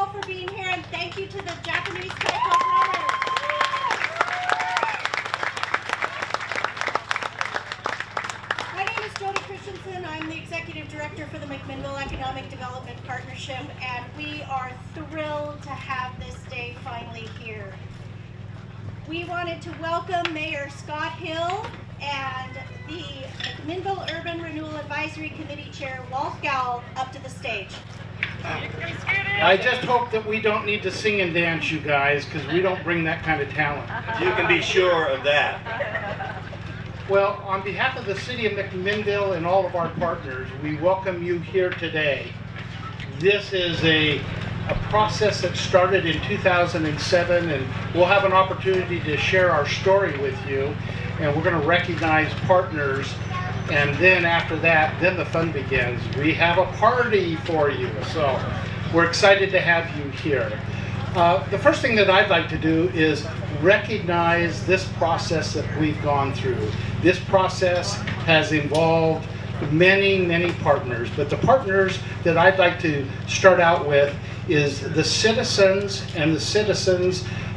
all for being here, and thank you to the Japanese Taiko Brothers. My name is Jody Christensen. I'm the Executive Director for the McMinnville Economic Development Partnership, and we are thrilled to have this day finally here. We wanted to welcome Mayor Scott Hill and the McMinnville Urban Renewal Advisory Committee Chair Walt Gowell up to the stage. I just hope that we don't need to sing and dance, you guys, because we don't bring that kind of talent. You can be sure of that. Well, on behalf of the City of McMinnville and all of our partners, we welcome you here today. This is a process that started in 2007, and we'll have an opportunity to share our story with you, and we're going to recognize partners, and then after that, then the fun begins. We have a party for you, so we're excited to have you here. The first thing that I'd like to do is recognize this process that we've gone through. This process has involved many partners, but the partners that I'd like to start out with is the citizens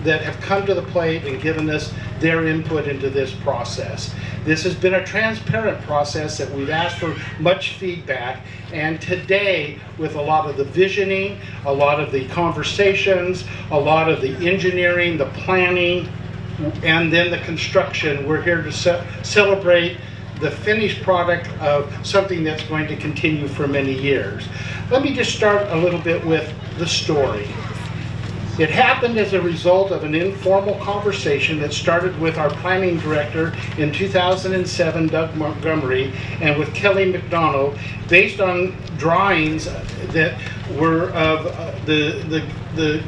that have come to the plate and given us their input into this process. This has been a transparent process that we've asked for much feedback, and today, with a lot of the visioning, a lot of the conversations, a lot of the engineering, the planning, and then the construction, we're here to celebrate the finished product of something that's going to continue for many years. Let me just start a little bit with the story. It happened as a result of an informal conversation that started with our planning director in 2007, Doug Montgomery, and with Kelly McDonald, based on drawings that were of the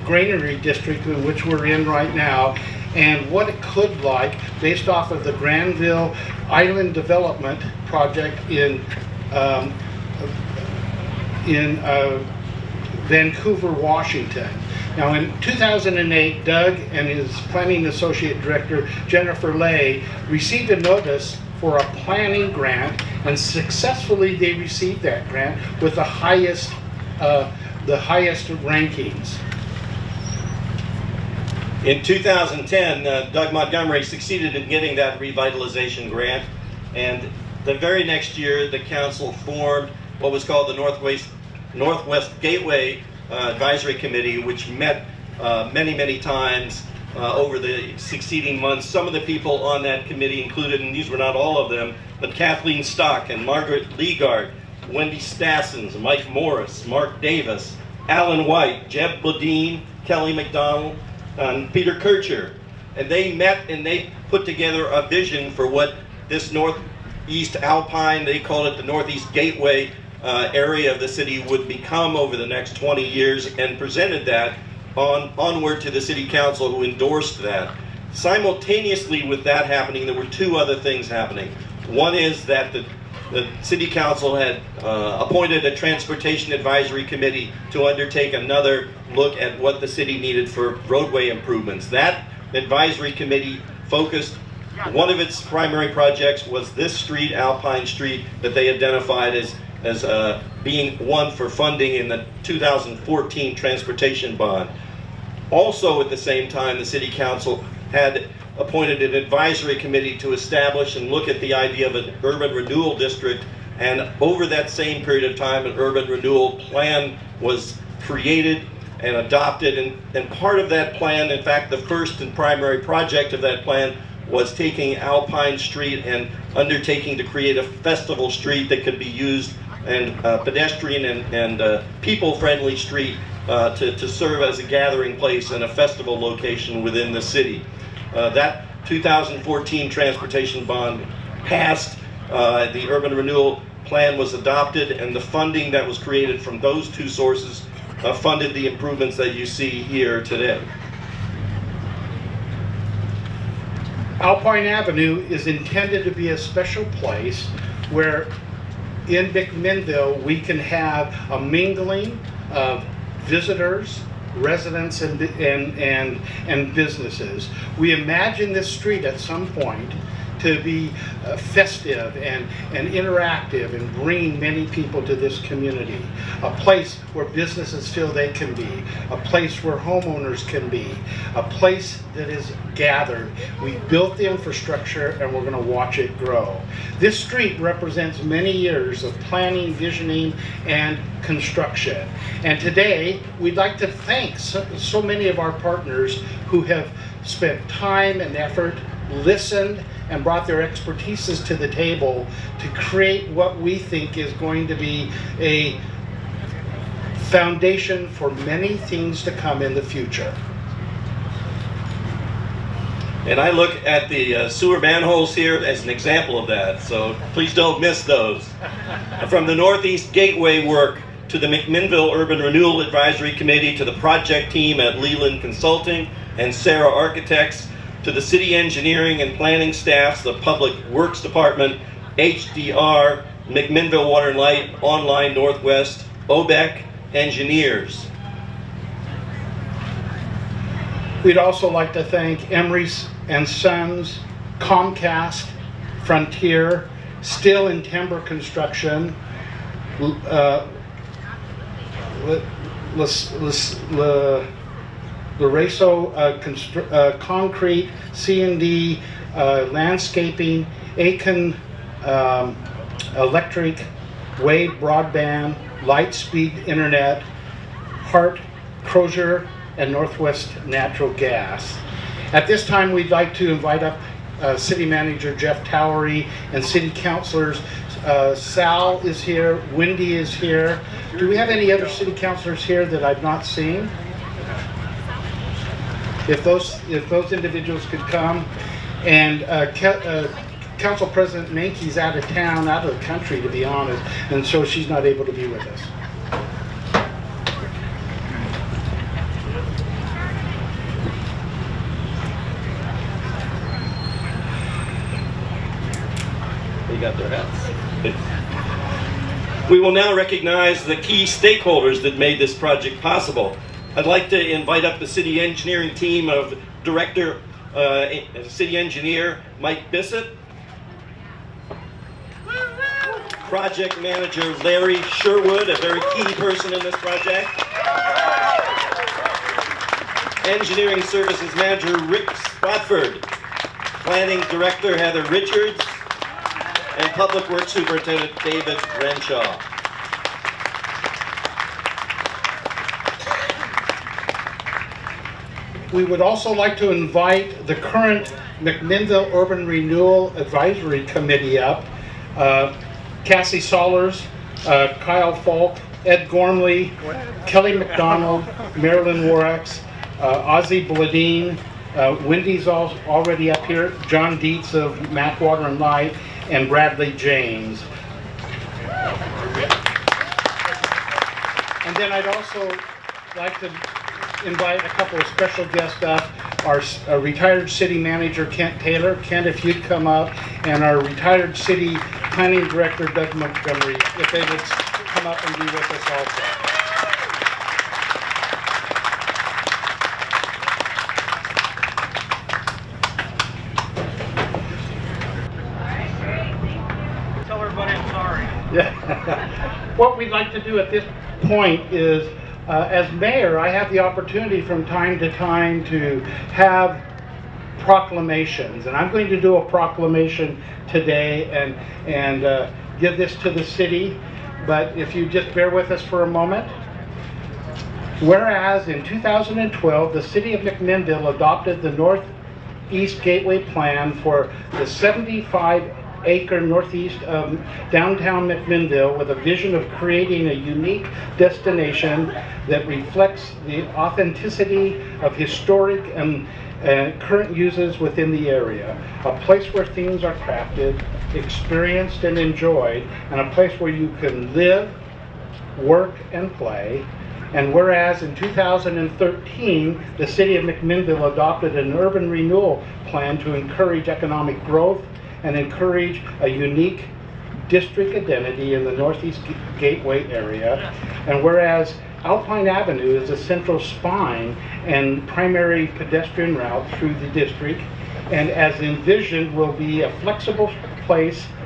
granary district in which we're in right now, and what it could like based off of the Granville Island Development Project in Vancouver, Washington. Now in 2008, Doug and his planning associate director, Jennifer Lay, received a notice for a planning grant, and successfully they received that grant with the highest rankings. In 2010, Doug Montgomery succeeded in getting that revitalization grant, and the very next year the council formed what was called the Northwest Gateway Advisory Committee, which met many times over the succeeding months. Some of the people on that committee included, and these were not all of them, but Kathleen Stock and Margaret Leagard, Wendy Stassens, Mike Morris, Mark Davis, Alan White, Jeb Bodine, Kelly McDonald, and Peter Kircher. And they met and they put together a vision for what this Northeast Alpine, they called it the Northeast Gateway area of the city, would become over the next 20 years, and presented that onward to the city council, who endorsed that. Simultaneously with that happening, there were two other things happening. One is that the city council had appointed a transportation advisory committee to undertake another look at what the city needed for roadway improvements. That advisory committee focused, one of its primary projects was this street, Alpine Street, that they identified as being one for funding in the 2014 transportation bond. Also at the same time, the city council had appointed an advisory committee to establish and look at the idea of an urban renewal district, and over that same period of time an urban renewal plan was created and adopted, and part of that plan, in fact the first and primary project of that plan, was taking Alpine Street and undertaking to create a festival street that could be used, and pedestrian and people-friendly street to serve as a gathering place and a festival location within the city. That 2014 transportation bond passed, the urban renewal plan was adopted, and the funding that was created from those two sources funded the improvements that you see here today. Alpine Avenue is intended to be a special place where in McMinnville we can have a mingling of visitors, residents, and businesses. We imagine this street at some point to be festive and interactive and bringing many people to this community. A place where businesses feel they can be. A place where homeowners can be. A place that is gathered. We built the infrastructure and we're going to watch it grow. This street represents many years of planning, visioning, and construction. And today, we'd like to thank so many of our partners who have spent time and effort, listened, and brought their expertises to the table to create what we think is going to be a foundation for many things to come in the future. And I look at the sewer manholes here as an example of that, so please don't miss those. From the Northeast Gateway work to the McMinnville Urban Renewal Advisory Committee to the project team at Leland Consulting and Sarah Architects to the city engineering and planning staffs, the Public Works Department, HDR, McMinnville Water and Light, Online Northwest, OBEC engineers. We'd also like to thank Emery and Sons, Comcast, Frontier, Steel and Timber Construction, Lareso Concrete, C&D Landscaping, Aiken Electric, Wade Broadband, Lightspeed Internet, Hart, Crozier, and Northwest Natural Gas. At this time, we'd like to invite up City Manager Jeff Towery and City Councilors. Sal is here, Wendy is here. Do we have any other City Councilors here that I've not seen? If those individuals could come. And Council President Mankey's out of town, out of the country, to be honest, and so she's not able to be with us. They got their hats. We will now recognize the key stakeholders that made this project possible. I'd like to invite up the city engineering team of Director, City Engineer Mike Bissett, Project Manager Larry Sherwood, a very key person in this project, Engineering Services Manager Rick Spotford, Planning Director Heather Richards, and Public Works Superintendent David Renshaw. We would also like to invite the current McMinnville Urban Renewal Advisory Committee up. Cassie Sollers, Kyle Falk, Ed Gormley, Kelly McDonald, Marilyn Warrex, Ozzie Bladine, Wendy's already up here, John Dietz of Mac Water and Light, and Bradley James. And then I'd also like to invite a couple of special guests up. Our retired city manager, Kent Taylor. Kent, if you'd come up, and our retired city planning director, Doug Montgomery, if they would come up and be with us also. Tell everybody I'm sorry. Yeah. What we'd like to do at this point is, as mayor, I have the opportunity from time to time to have proclamations, and I'm going to do a proclamation today and give this to the city. But if you just bear with us for a moment. Whereas in 2012, the city of McMinnville adopted the Northeast Gateway Plan for the 75-acre northeast of downtown McMinnville with a vision of creating a unique destination that reflects the authenticity of historic and current uses within the area. A place where things are crafted, experienced, and enjoyed, and a place where you can live, work, and play. And whereas in 2013, the city of McMinnville adopted an urban renewal plan to encourage economic growth and encourage a unique district identity in the Northeast Gateway area. And whereas Alpine Avenue is a central spine and primary pedestrian route through the district, and as envisioned will be a flexible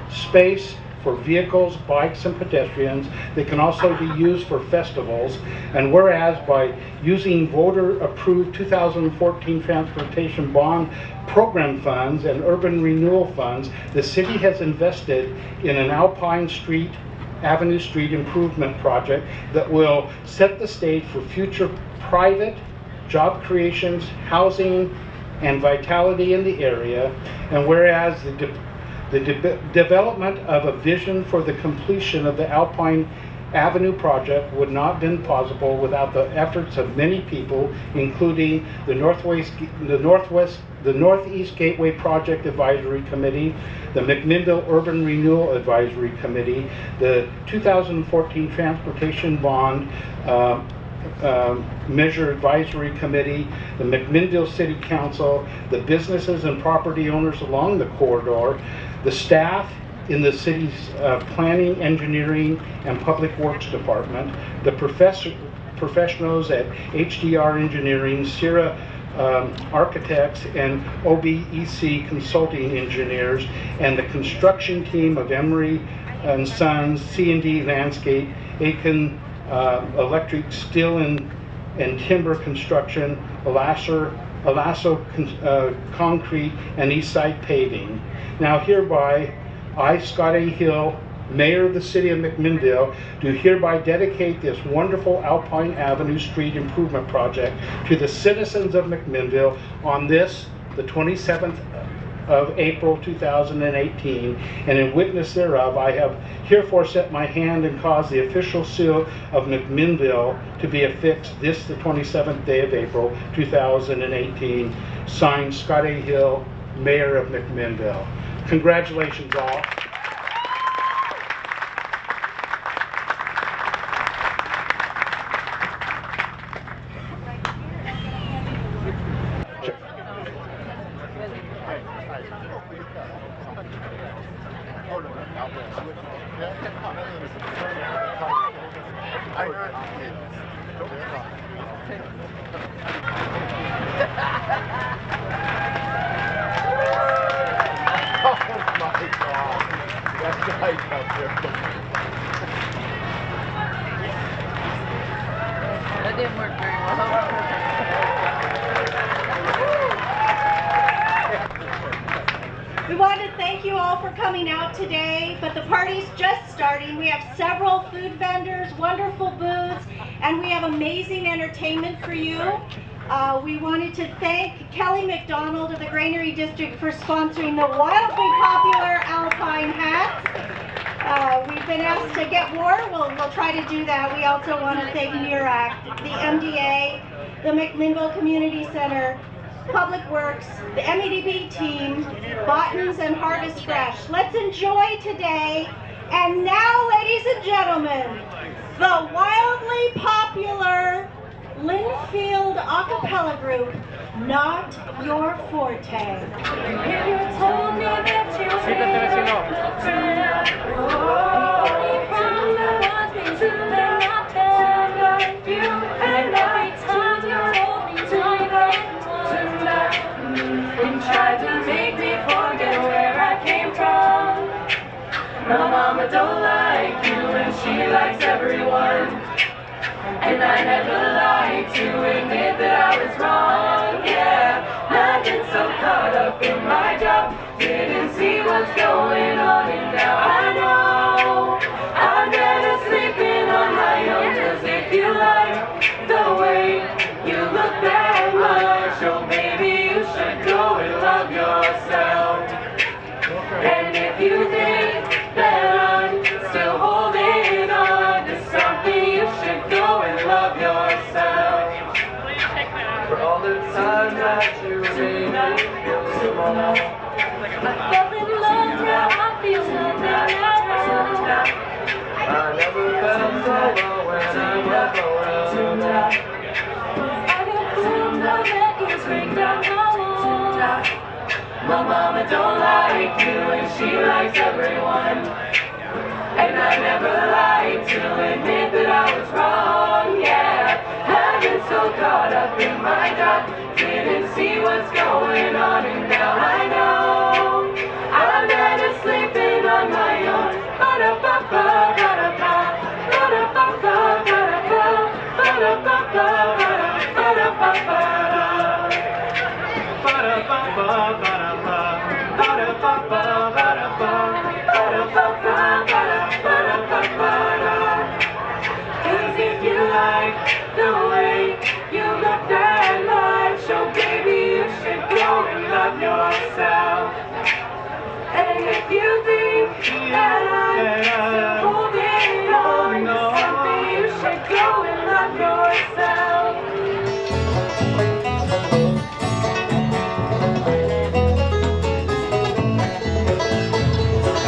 space for vehicles, bikes, and pedestrians that can also be used for festivals. And whereas by using voter-approved 2014 transportation bond program funds and urban renewal funds, the city has invested in an Alpine Avenue Street improvement project that will set the stage for future private job creations, housing, and vitality in the area. And whereas the development of a vision for the completion of the Alpine Avenue project would not have been possible without the efforts of many people, including the Northeast Gateway Project Advisory Committee, the McMinnville Urban Renewal Advisory Committee, the 2014 Transportation Bond Measure Advisory Committee, the McMinnville City Council, the businesses and property owners along the corridor, the staff in the city's planning, engineering, and public works department, the professionals at HDR Engineering, Sierra Architects, and OBEC Consulting Engineers, and the construction team of Emery and Sons, C&D Landscape, Aiken Electric, Steel and Timber Construction, Alasso Concrete, and Eastside Paving. Now hereby, I, Scott A. Hill, Mayor of the City of McMinnville, do hereby dedicate this wonderful Alpine Avenue Street Improvement Project to the citizens of McMinnville on this, the 27th of April 2018, and in witness thereof I have herefore set my hand and caused the official seal of McMinnville to be affixed this, the 27th day of April 2018. Signed, Scott A. Hill, Mayor of McMinnville. Congratulations all. That didn't work very well. We want to thank you all for coming out today, but the party's just starting. We have several food vendors, wonderful booths, and we have amazing entertainment for you. We wanted to thank Kelly McDonald of the Granary District for sponsoring the wildly popular Alpine hats. We've been asked to get more. We'll try to do that. We also want to thank NERAC, the MDA, the McMinnville Community Center, Public Works, the MEDB team, Bottons, and Harvest Fresh. Let's enjoy today. And now, ladies and gentlemen, the wildly popular Linfield a cappella group, Not Your Forte. If you told me that you and every time you told me to and tried to make me forget where I came from. My mama don't like you and she likes everyone. And I never lied to admit that I was wrong, yeah. I've been so caught up in my job, didn't see what's going on, and now I know I'm better sleeping on my own. 'Cause if you like the way you look that much, oh maybe you should go and love yourself. And if you think that I'm still holding on to something, you should go and love yourself. For all the times that you made me feel small, I fell in love, now I feel so bad. I never felt so low when I was around. I got fooled, now that you break down my walls. My mama don't like you and she likes everyone. And I never lied to admit that I was wrong, yeah. I've been so caught up in my job, didn't see what's going on, and now I if you like the way you look that life, so baby you should go and love yourself. And if you think that I'm still holding on to something, you should go and love yourself.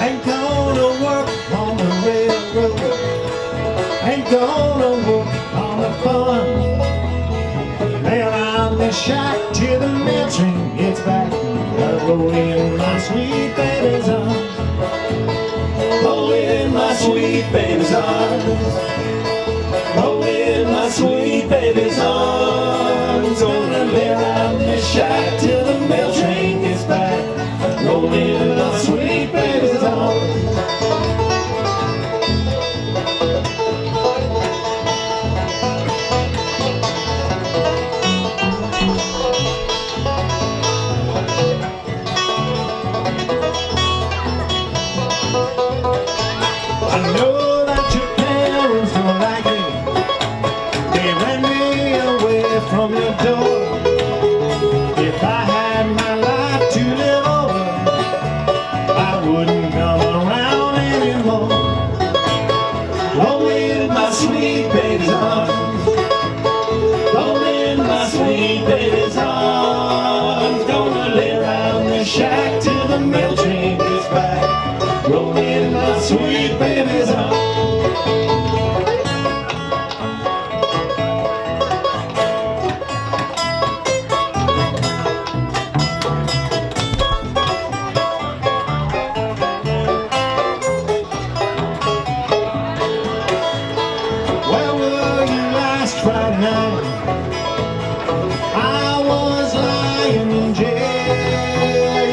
Ain't gonna work on the railroad, ain't gonna work on the farm. Lay around the shack till the mail train gets back. I roll in my sweet baby's arms, roll in my sweet baby's arms, roll in my sweet baby's arms. Gonna lay around the shack till the mail train gets back. Roll in my sweet baby's arms. I know that your parents don't like me. They ran me away from your door. If I had my life to live over, I wouldn't come around anymore. Roll in my sweet baby's arms, roll in my sweet baby's arms. Gonna lay around the shack till the mail train gets back. Roll in my sweet baby's arms. Where were you last Friday night? I was lying in jail.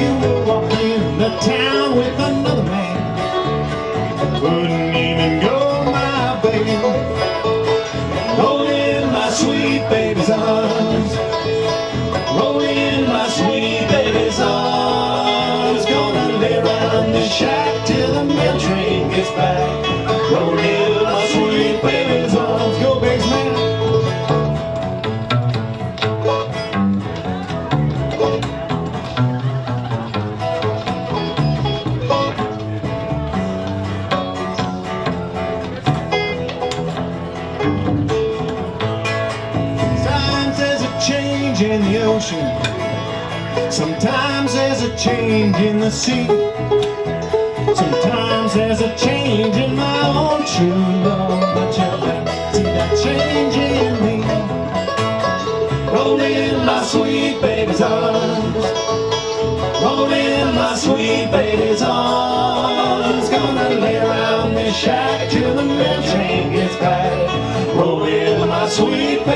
You were walking the town with another man. Couldn't even go my baby. Roll in my sweet baby's arms, roll in my sweet baby's arms. Gonna lay around the shack till the mail train gets back. Roll in my sweet baby's arms. Go Bigs man. Sometimes there's a change in the ocean, sometimes there's a change in the sea. Sometimes there's a change in my own true love, but you can't see that change in me. Roll in my sweet baby's arms, roll in my sweet baby's arms. Gonna lay around this shack till the mail train gets back. Roll in my sweet baby's